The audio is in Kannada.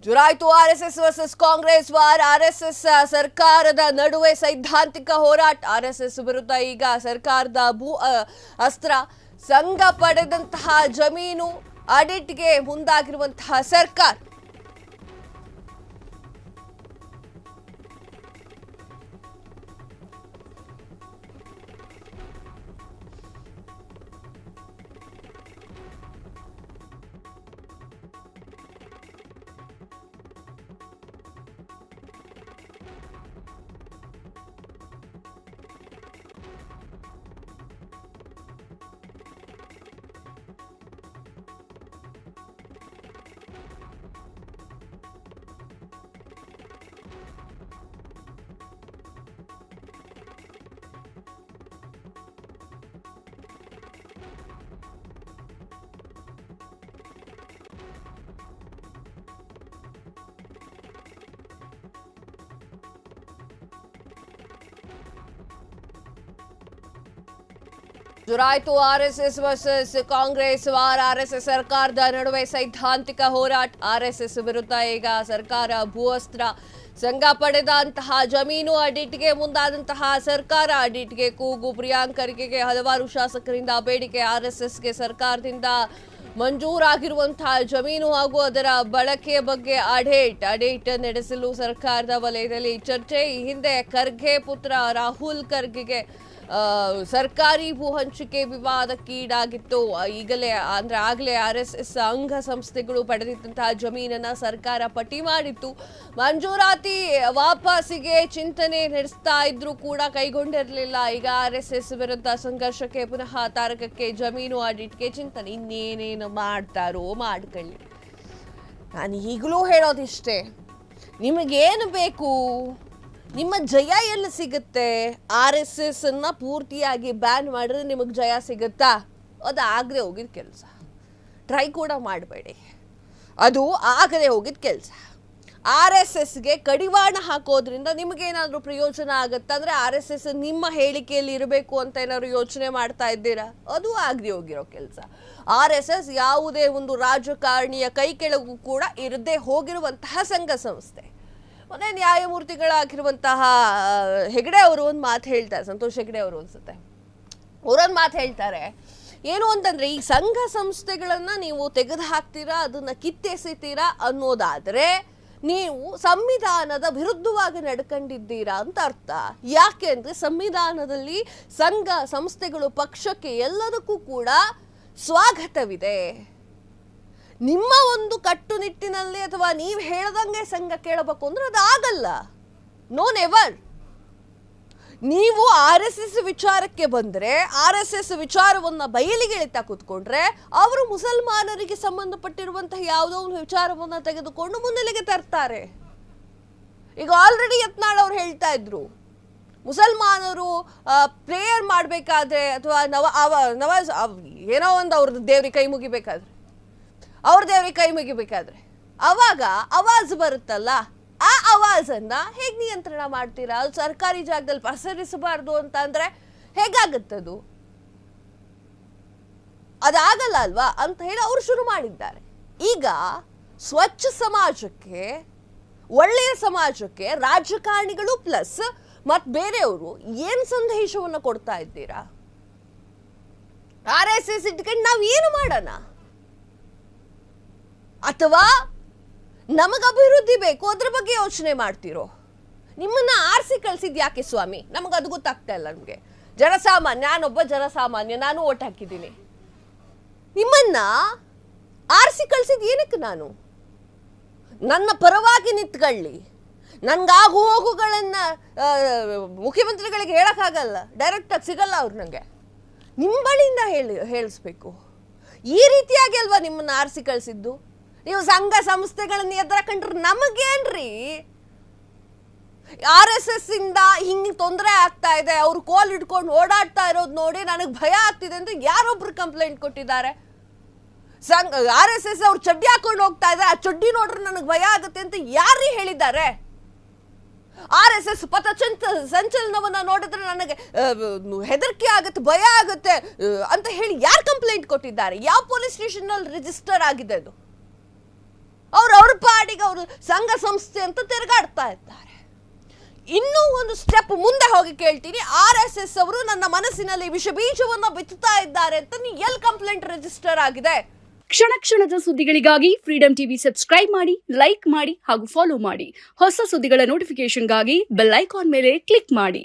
ಜುರಾಯ್ತು RSS versus Congress war. RSS ಸರ್ಕಾರದ ನಡುವೆ ಸೈದ್ಧಾಂತಿಕ ಹೋರಾಟ. ಆರ್ಎಸ್ಎಸ್ ವಿರುದ್ಧ ಈಗ ಸರ್ಕಾರದ ಭೂ ಅಸ್ತ್ರ. ಸಂಘ ಪಡೆದಂತಹ ಜಮೀನು ಆಡಿಟ್ಗೆ ಮುಂದಾಗಿರುವಂತಹ ಸರ್ಕಾರ. ಜುರಾಯ್ತು RSS versus Congress war. RSS ಸರ್ಕಾರದ ನಡುವೆ ಸೈದ್ಧಾಂತಿಕ ಹೋರಾಟ. ಆರ್ಎಸ್ಎಸ್ ವಿರುದ್ಧ ಈಗ ಸರ್ಕಾರ ಭೂ ಅಸ್ತ್ರ. ಸಂಘ ಪಡೆದಂತಹ ಜಮೀನು ಆಡಿಟ್ಗೆ ಮುಂದಾದಂತಹ ಸರ್ಕಾರ. ಆಡಿಟ್ಗೆ ಕೂಗು. ಪ್ರಿಯಾಂಕ್ ಖರ್ಗೆಗೆ ಹಲವಾರು ಶಾಸಕರಿಂದ ಬೇಡಿಕೆ. ಆರ್ಎಸ್ಎಸ್ಗೆ ಸರ್ಕಾರದಿಂದ ಮಂಜೂರಾಗಿರುವಂತಹ ಜಮೀನು ಹಾಗೂ ಅದರ ಬಳಕೆಯ ಬಗ್ಗೆ ಆಡೇಟ್ ನಡೆಸಲು ಸರ್ಕಾರದ ವಲಯದಲ್ಲಿ ಚರ್ಚೆ. ಈ ಹಿಂದೆ ಖರ್ಗೆ ಪುತ್ರ ರಾಹುಲ್ ಖರ್ಗೆಗೆ ಸರ್ಕಾರಿ ಭೂ ಹಂಚಿಕೆ ವಿವಾದಕ್ಕೀಡಾಗಿತ್ತು. ಆಗಲೇ ಆರ್ಎಸ್ಎಸ್ ಅಂಗ ಸಂಸ್ಥೆಗಳು ಪಡೆದಿದ್ದಂತಹ ಜಮೀನನ್ನ ಸರ್ಕಾರ ಪಟ್ಟಿ ಮಾಡಿತ್ತು. ಮಂಜೂರಾತಿ ವಾಪಸಿಗೆ ಚಿಂತನೆ ನಡೆಸ್ತಾ ಇದ್ರು ಕೂಡ ಕೈಗೊಂಡಿರಲಿಲ್ಲ. ಈಗ ಆರ್ಎಸ್ಎಸ್ ವಿರುದ್ಧ ಸಂಘರ್ಷಕ್ಕೆ ಪುನಃ ತಾರಕಕ್ಕೆ. ಜಮೀನು ಆಡಿಟ್ಗೆ ಚಿಂತನೆ. ಇನ್ನೇನೇನು ಮಾಡ್ತಾರೋ ಮಾಡ್ಕೊಳ್ಳಿ. ನಾನು ಈಗಲೂ ಹೇಳೋದಿಷ್ಟೇ, ನಿಮಗೇನು ಬೇಕು? ನಿಮ್ಮ ಜಯ ಎಲ್ಲಿ ಸಿಗುತ್ತೆ? ಆರ್ಎಸ್ಎಸ್ ಅನ್ನ ಪೂರ್ತಿಯಾಗಿ ಬ್ಯಾನ್ ಮಾಡಿದ್ರೆ ನಿಮಗೆ ಜಯ ಸಿಗುತ್ತಾ? ಅದು ಆಗದೆ ಹೋಗಿದ ಕೆಲಸ. ಟ್ರೈ ಕೂಡ ಮಾಡಬೇಡಿ, ಅದು ಆಗದೆ ಹೋಗಿದ ಕೆಲಸ. ಆರ್ಎಸ್ಎಸ್ಗೆ ಕಡಿವಾಣ ಹಾಕೋದ್ರಿಂದ ನಿಮಗೇನಾದರೂ ಪ್ರಯೋಜನ ಆಗುತ್ತಂದ್ರೆ ಆರ್ಎಸ್ಎಸ್ ನಿಮ್ಮ ಹೇಳಿಕೆಯಲ್ಲಿ ಇರಬೇಕು ಅಂತ ಏನಾದ್ರು ಯೋಚನೆ ಮಾಡ್ತಾ ಇದ್ದೀರಾ? ಅದು ಆಗದೆ ಹೋಗಿರೋ ಕೆಲಸ. ಆರ್ಎಸ್ಎಸ್ ಯಾವುದೇ ಒಂದು ರಾಜಕಾರಣಿಯ ಕೈ ಕೆಳಗೂ ಕೂಡ ಇರದೆ ಹೋಗಿರುವಂತಹ ಸಂಘ ಸಂಸ್ಥೆ. ಮೊನ್ನೆ ನ್ಯಾಯಮೂರ್ತಿಗಳಾಗಿರುವಂತಹ ಹೆಗಡೆ ಅವರು ಒಂದು ಮಾತು ಹೇಳ್ತಾರೆ, ಸಂತೋಷ್ ಹೆಗಡೆ ಅವರು ಅನ್ಸುತ್ತೆ, ಅವರೊಂದು ಮಾತು ಹೇಳ್ತಾರೆ. ಏನು ಅಂತಂದ್ರೆ, ಈ ಸಂಘ ಸಂಸ್ಥೆಗಳನ್ನ ನೀವು ತೆಗೆದು ಹಾಕ್ತೀರಾ, ಅದನ್ನ ಕಿತ್ತೆಸಿತೀರಾ ಅನ್ನೋದಾದ್ರೆ ನೀವು ಸಂವಿಧಾನದ ವಿರುದ್ಧವಾಗಿ ನಡ್ಕೊಂಡಿದ್ದೀರಾ ಅಂತ ಅರ್ಥ. ಯಾಕೆ ಅಂದ್ರೆ ಸಂವಿಧಾನದಲ್ಲಿ ಸಂಘ ಸಂಸ್ಥೆಗಳು ಪಕ್ಷಕ್ಕೆ ಎಲ್ಲದಕ್ಕೂ ಕೂಡ ಸ್ವಾಗತವಿದೆ. ನಿಮ್ಮ ಒಂದು ಕಟ್ಟುನಿಟ್ಟಿನಲ್ಲಿ ಅಥವಾ ನೀವು ಹೇಳ್ದಂಗೆ ಸಂಘ ಕೇಳಬೇಕು ಅಂದ್ರೆ ಅದು ಆಗಲ್ಲ. No never. ನೀವು ಆರ್ಎಸ್ಎಸ್ ವಿಚಾರಕ್ಕೆ ಬಂದ್ರೆ, ಆರ್ಎಸ್ಎಸ್ ವಿಚಾರವನ್ನ ಬಯಲಿಗೆ ಎತ್ತಾ ಕೂತ್ಕೊಂಡ್ರೆ ಅವರು ಮುಸಲ್ಮಾನರಿಗೆ ಸಂಬಂಧಪಟ್ಟಿರುವಂತಹ ಯಾವುದೋ ಒಂದು ವಿಚಾರವನ್ನ ತೆಗೆದುಕೊಂಡು ಮುನ್ನೆಲೆಗೆ ತರ್ತಾರೆ. ಈಗ ಆಲ್ರೆಡಿ ಯತ್ನಾಳ್ ಅವ್ರು ಹೇಳ್ತಾ ಇದ್ರು, ಮುಸಲ್ಮಾನರು ಪ್ರೇಯರ್ ಮಾಡಬೇಕಾದ್ರೆ ಅಥವಾ ನವಾಜ್ ಏನೋ ಒಂದು ಅವ್ರದ್ದು ದೇವ್ರಿಗೆ ಕೈ ಮುಗಿಬೇಕಾದ್ರೆ, ಅವ್ರ ದೇವ್ರಿಗೆ ಕೈ ಮುಗಿಬೇಕಾದ್ರೆ ಅವಾಗ ಆವಾಜ್ ಬರುತ್ತಲ್ಲ, ಆ ಆವಾಜನ್ನ ಹೇಗೆ ನಿಯಂತ್ರಣ ಮಾಡ್ತೀರಾ? ಅದು ಸರ್ಕಾರಿ ಜಾಗದಲ್ಲಿ ಪಸರಿಸಬಾರ್ದು ಅಂತ ಅಂದ್ರೆ ಹೇಗಾಗತ್ತದು? ಅದಾಗಲ್ಲ ಅಲ್ವಾ ಅಂತ ಹೇಳಿ ಅವರು ಶುರು ಮಾಡಿದ್ದಾರೆ. ಈಗ ಸ್ವಚ್ಛ ಸಮಾಜಕ್ಕೆ, ಒಳ್ಳೆಯ ಸಮಾಜಕ್ಕೆ ರಾಜಕಾರಣಿಗಳು ಪ್ಲಸ್ ಮತ್ ಬೇರೆಯವರು ಏನ್ ಸಂದೇಶವನ್ನು ಕೊಡ್ತಾ ಇದ್ದೀರಾ? ಆರ್ಎಸ್ಎಸ್ ಇಟ್ಕೊಂಡು ನಾವ್ ಏನು ಮಾಡೋಣ? ಅಥವಾ ನಮಗ ಅಭಿವೃದ್ಧಿ ಬೇಕು ಅದ್ರ ಬಗ್ಗೆ ಯೋಚನೆ ಮಾಡ್ತಿರೋ? ನಿಮ್ಮನ್ನ ಆರಿಸಿ ಕಳ್ಸಿದ್ ಯಾಕೆ ಸ್ವಾಮಿ? ನಮಗದು ಗೊತ್ತಾಗ್ತಾ ಇಲ್ಲ. ನಮ್ಗೆ ಜನಸಾಮಾನ್ಯ, ನಾನೊಬ್ಬ ಜನಸಾಮಾನ್ಯ, ನಾನು ಓಟ್ ಹಾಕಿದ್ದೀನಿ. ನಿಮ್ಮನ್ನ ಆರಿಸಿ ಕಳ್ಸಿದ್ ಏನಕ್ಕೆ? ನಾನು ನನ್ನ ಪರವಾಗಿ ನಿಂತ್ಕೊಳ್ಳಿ. ನನ್ಗಾಗು ಹೋಗುಗಳನ್ನ ಮುಖ್ಯಮಂತ್ರಿಗಳಿಗೆ ಹೇಳಕ್ಕಾಗಲ್ಲ, ಡೈರೆಕ್ಟ್ ಆಗಿ ಸಿಗಲ್ಲ ಅವ್ರು. ನಂಗೆ ನಿಮ್ಮ ಬಳಿಯಿಂದ ಹೇಳಿಸ್ಬೇಕು. ಈ ರೀತಿಯಾಗಿ ಅಲ್ವಾ ನಿಮ್ಮನ್ನ ಆರಿಸಿ ಕಳ್ಸಿದ್ದು? ನೀವು ಸಂಘ ಸಂಸ್ಥೆಗಳನ್ನ ಎದುರಕೊಂಡ್ರೆ ನಮಗೇನ್ರಿ? ಆರ್ಎಸ್ಎಸ್ ಇಂದ ಹಿಂಗ್ ತೊಂದರೆ ಆಗ್ತಾ ಇದೆ, ಅವ್ರು ಕೋಲ್ ಇಟ್ಕೊಂಡು ಓಡಾಡ್ತಾ ಇರೋದು ನೋಡಿ ನನಗೆ ಭಯ ಆಗ್ತಿದೆ ಅಂತ ಯಾರೊಬ್ರು ಕಂಪ್ಲೇಂಟ್ ಕೊಟ್ಟಿದ್ದಾರೆ. ಆರ್ಎಸ್ಎಸ್ ಅವ್ರು ಚಡ್ಡಿ ಹಾಕೊಂಡು ಹೋಗ್ತಾ ಇದ್ದಾರೆ, ಆ ಚಡ್ಡಿ ನೋಡ್ರೆ ನನಗೆ ಭಯ ಆಗುತ್ತೆ ಅಂತ ಯಾರು ಹೇಳಿದ್ದಾರೆ? ಆರ್ಎಸ್ಎಸ್ ಪಥ ಸಂಚಲನವನ್ನ ನೋಡಿದ್ರೆ ನನಗೆ ಹೆದರಿಕೆ ಆಗುತ್ತೆ, ಭಯ ಆಗುತ್ತೆ ಅಂತ ಹೇಳಿ ಯಾರು ಕಂಪ್ಲೇಂಟ್ ಕೊಟ್ಟಿದ್ದಾರೆ? ಯಾವ ಪೊಲೀಸ್ ಸ್ಟೇಷನ್ ನಲ್ಲಿ ರಿಜಿಸ್ಟರ್ ಆಗಿದೆ ಅದು? ಅವ್ರ ಪಾಡಿಗೆ ಅವರು ಸಂಘ ಸಂಸ್ಥೆ ಅಂತ ತಿರುಗಾಡ್ತಾ ಇದ್ದಾರೆ. ಇನ್ನೂ ಒಂದು ಸ್ಟೆಪ್ ಮುಂದೆ ಹೋಗಿ ಕೇಳ್ತೀನಿ, RSS ಅವರು ನನ್ನ ಮನಸ್ಸಿನಲ್ಲಿ ವಿಷ ಬೀಜವನ್ನ ಬಿತ್ತುತ್ತಾ ಇದ್ದಾರೆ ಅಂತ ಎಲ್ಲಿ ಕಂಪ್ಲೇಂಟ್ ರಿಜಿಸ್ಟರ್ ಆಗಿದೆ? ಕ್ಷಣ ಕ್ಷಣದ ಸುದ್ದಿಗಳಿಗಾಗಿ ಫ್ರೀಡಂ ಟಿವಿ ಸಬ್ಸ್ಕ್ರೈಬ್ ಮಾಡಿ, ಲೈಕ್ ಮಾಡಿ ಹಾಗೂ ಫಾಲೋ ಮಾಡಿ. ಹೊಸ ಸುದ್ದಿಗಳ ನೋಟಿಫಿಕೇಶನ್ಗಾಗಿ ಬೆಲ್ ಐಕಾನ್ ಮೇಲೆ ಕ್ಲಿಕ್ ಮಾಡಿ.